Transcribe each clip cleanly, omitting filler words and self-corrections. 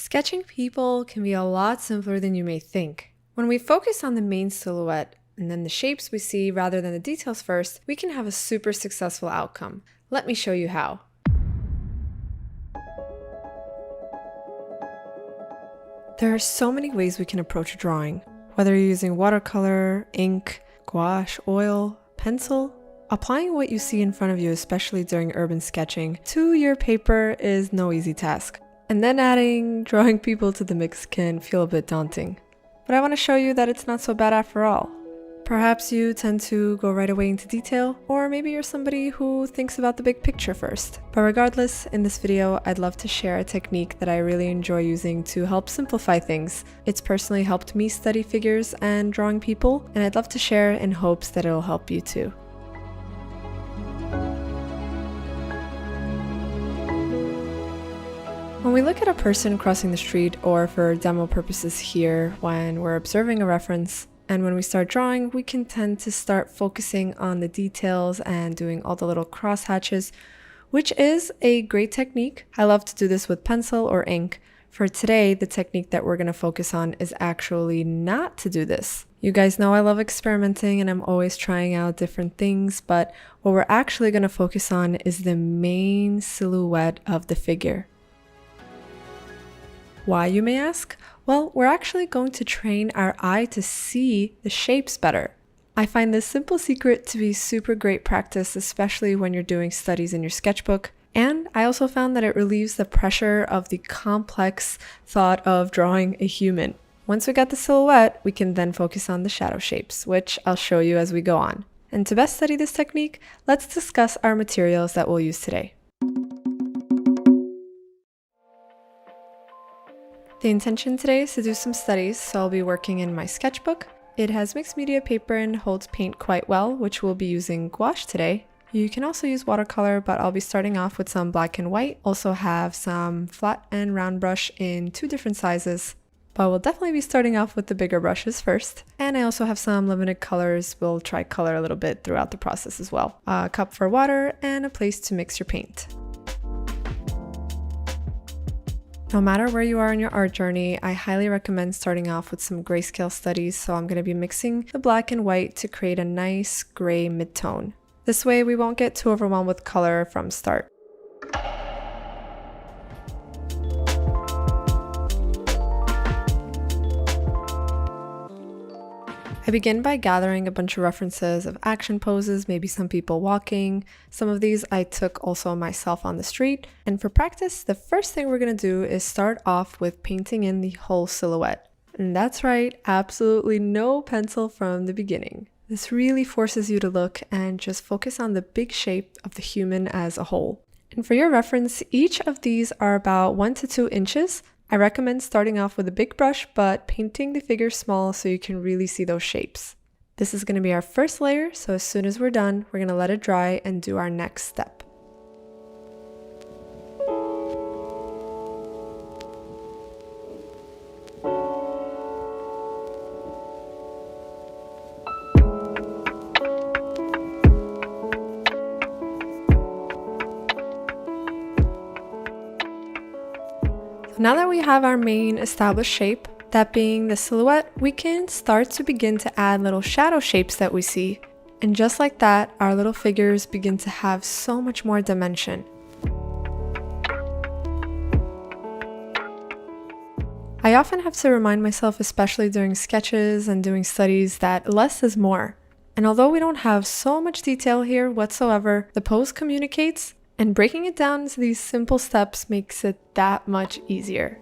Sketching people can be a lot simpler than you may think. When we focus on the main silhouette and then the shapes we see rather than the details first, we can have a super successful outcome. Let me show you how. There are so many ways we can approach a drawing, whether you're using watercolor, ink, gouache, oil, pencil. Applying what you see in front of you, especially during urban sketching, to your paper is no easy task. And then drawing people to the mix can feel a bit daunting. But I want to show you that it's not so bad after all. Perhaps you tend to go right away into detail, or maybe you're somebody who thinks about the big picture first. But regardless, in this video, I'd love to share a technique that I really enjoy using to help simplify things. It's personally helped me study figures and drawing people, and I'd love to share in hopes that it'll help you too. When we look at a person crossing the street, or for demo purposes here, when we're observing a reference, and when we start drawing, we can tend to start focusing on the details and doing all the little cross hatches, which is a great technique. I love to do this with pencil or ink. For today, the technique that we're going to focus on is actually not to do this. You guys know I love experimenting and I'm always trying out different things, but what we're actually going to focus on is the main silhouette of the figure. Why, you may ask? Well, we're actually going to train our eye to see the shapes better. I find this simple secret to be super great practice, especially when you're doing studies in your sketchbook. And I also found that it relieves the pressure of the complex thought of drawing a human. Once we got the silhouette, we can then focus on the shadow shapes, which I'll show you as we go on. And to best study this technique, let's discuss our materials that we'll use today. The intention today is to do some studies, so I'll be working in my sketchbook. It has mixed media paper and holds paint quite well, which we'll be using gouache today. You can also use watercolor, but I'll be starting off with some black and white. Also have some flat and round brush in 2 different sizes, but we'll definitely be starting off with the bigger brushes first. And I also have some limited colors. We'll try color a little bit throughout the process as well. A cup for water and a place to mix your paint. No matter where you are in your art journey, I highly recommend starting off with some grayscale studies, so I'm going to be mixing the black and white to create a nice gray mid-tone. This way we won't get too overwhelmed with color from start. I begin by gathering a bunch of references of action poses, maybe some people walking. Some of these I took also myself on the street. And for practice, the first thing we're going to do is start off with painting in the whole silhouette. And that's right, absolutely no pencil from the beginning. This really forces you to look and just focus on the big shape of the human as a whole. And for your reference, each of these are about 1 to 2 inches. I recommend starting off with a big brush, but painting the figure small so you can really see those shapes. This is going to be our first layer, so as soon as we're done, we're going to let it dry and do our next step. Now that we have our main established shape, that being the silhouette, we can start to begin to add little shadow shapes that we see. And just like that, our little figures begin to have so much more dimension. I often have to remind myself, especially during sketches and doing studies, that less is more. And although we don't have so much detail here whatsoever, the pose communicates. And breaking it down into these simple steps makes it that much easier.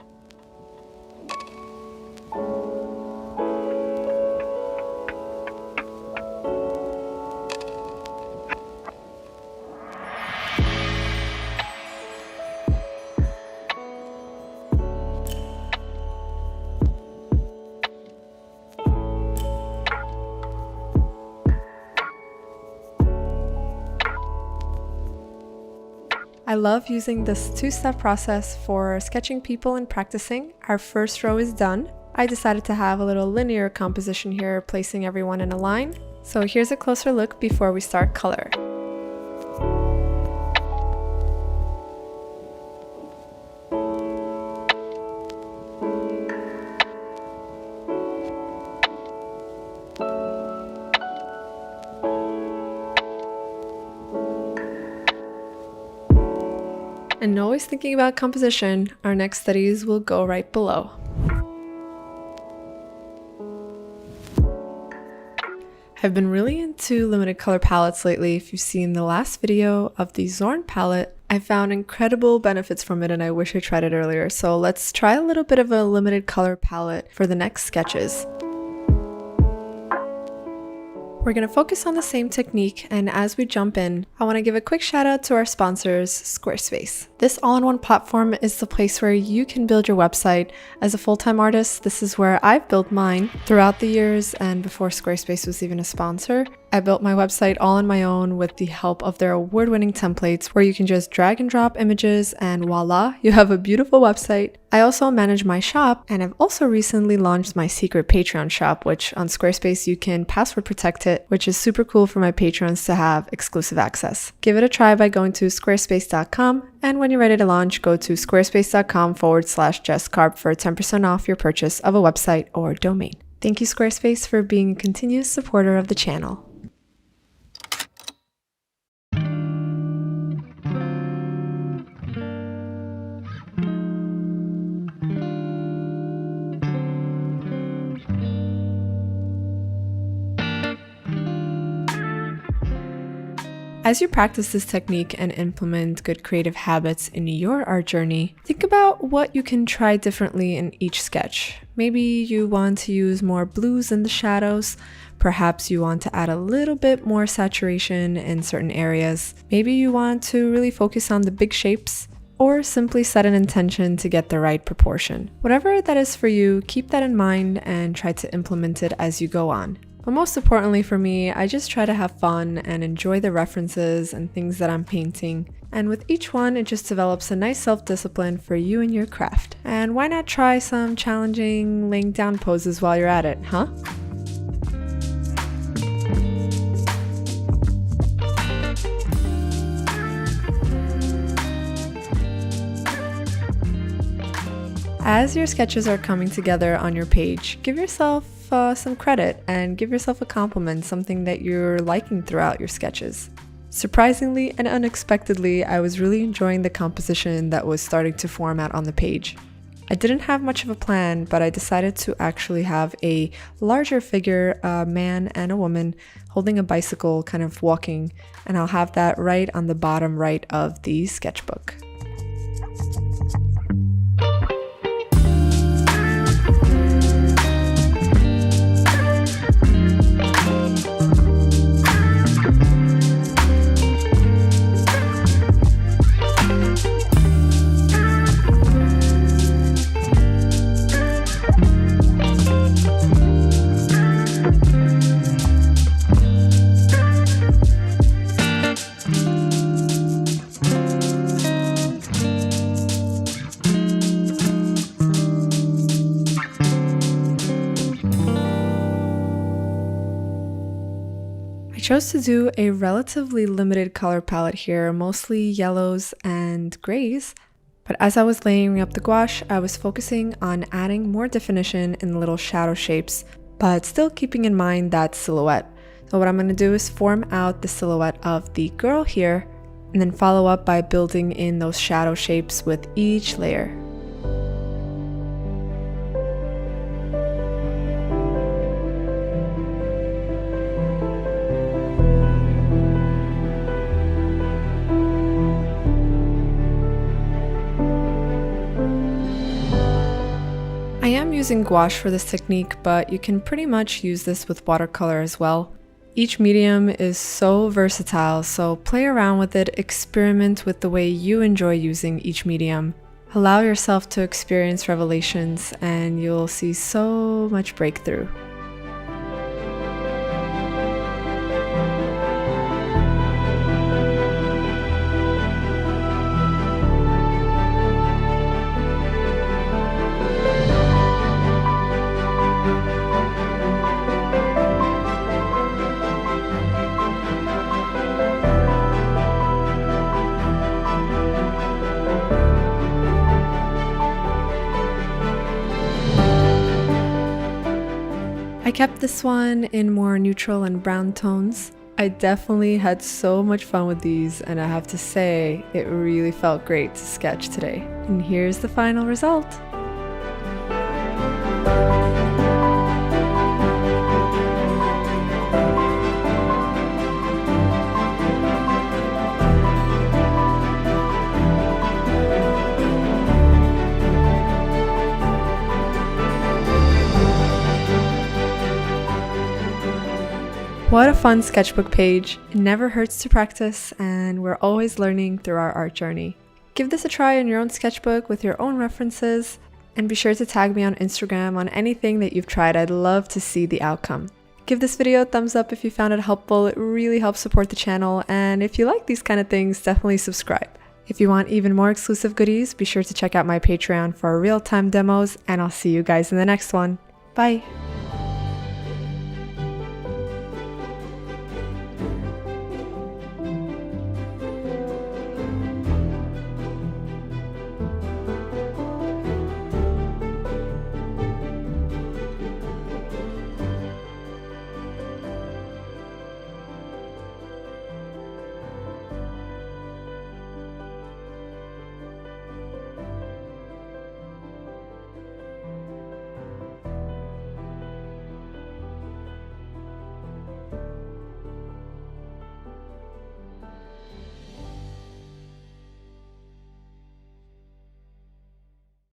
I love using this 2-step process for sketching people and practicing. Our first row is done. I decided to have a little linear composition here, placing everyone in a line. So here's a closer look before we start color. And always thinking about composition, our next studies will go right below. I've been really into limited color palettes lately. If you've seen the last video of the Zorn palette, I found incredible benefits from it and I wish I tried it earlier. So let's try a little bit of a limited color palette for the next sketches. We're going to focus on the same technique, and as we jump in, I want to give a quick shout out to our sponsors, Squarespace. This all-in-one platform is the place where you can build your website. As a full-time artist, this is where I've built mine throughout the years, and before Squarespace was even a sponsor. I built my website all on my own with the help of their award-winning templates where you can just drag and drop images and voila, you have a beautiful website. I also manage my shop, and I've also recently launched my secret Patreon shop, which on Squarespace you can password protect it, which is super cool for my patrons to have exclusive access. Give it a try by going to squarespace.com, and when you're ready to launch, go to squarespace.com/JessCarp for 10% off your purchase of a website or domain. Thank you, Squarespace, for being a continuous supporter of the channel. As you practice this technique and implement good creative habits in your art journey, think about what you can try differently in each sketch. Maybe you want to use more blues in the shadows. Perhaps you want to add a little bit more saturation in certain areas. Maybe you want to really focus on the big shapes, or simply set an intention to get the right proportion. Whatever that is for you, keep that in mind and try to implement it as you go on. But most importantly for me, I just try to have fun and enjoy the references and things that I'm painting. And with each one, it just develops a nice self-discipline for you and your craft. And why not try some challenging laying down poses while you're at it, huh? As your sketches are coming together on your page, give yourself some credit and give yourself a compliment, something that you're liking throughout your sketches. Surprisingly and unexpectedly, I was really enjoying the composition that was starting to form out on the page. I didn't have much of a plan, but I decided to actually have a larger figure, a man and a woman, holding a bicycle, kind of walking, and I'll have that right on the bottom right of the sketchbook. I chose to do a relatively limited color palette here, mostly yellows and grays, but as I was layering up the gouache, I was focusing on adding more definition in the little shadow shapes, but still keeping in mind that silhouette. So what I'm going to do is form out the silhouette of the girl here, and then follow up by building in those shadow shapes with each layer. I am using gouache for this technique, but you can pretty much use this with watercolor as well. Each medium is so versatile, so play around with it, experiment with the way you enjoy using each medium. Allow yourself to experience revelations and you'll see so much breakthrough. I kept this one in more neutral and brown tones. I definitely had so much fun with these, and I have to say, it really felt great to sketch today. And here's the final result. What a fun sketchbook page. It never hurts to practice, and we're always learning through our art journey. Give this a try in your own sketchbook with your own references, and be sure to tag me on Instagram on anything that you've tried. I'd love to see the outcome. Give this video a thumbs up if you found it helpful. It really helps support the channel, and if you like these kind of things, definitely subscribe. If you want even more exclusive goodies, be sure to check out my Patreon for real-time demos, and I'll see you guys in the next one. Bye!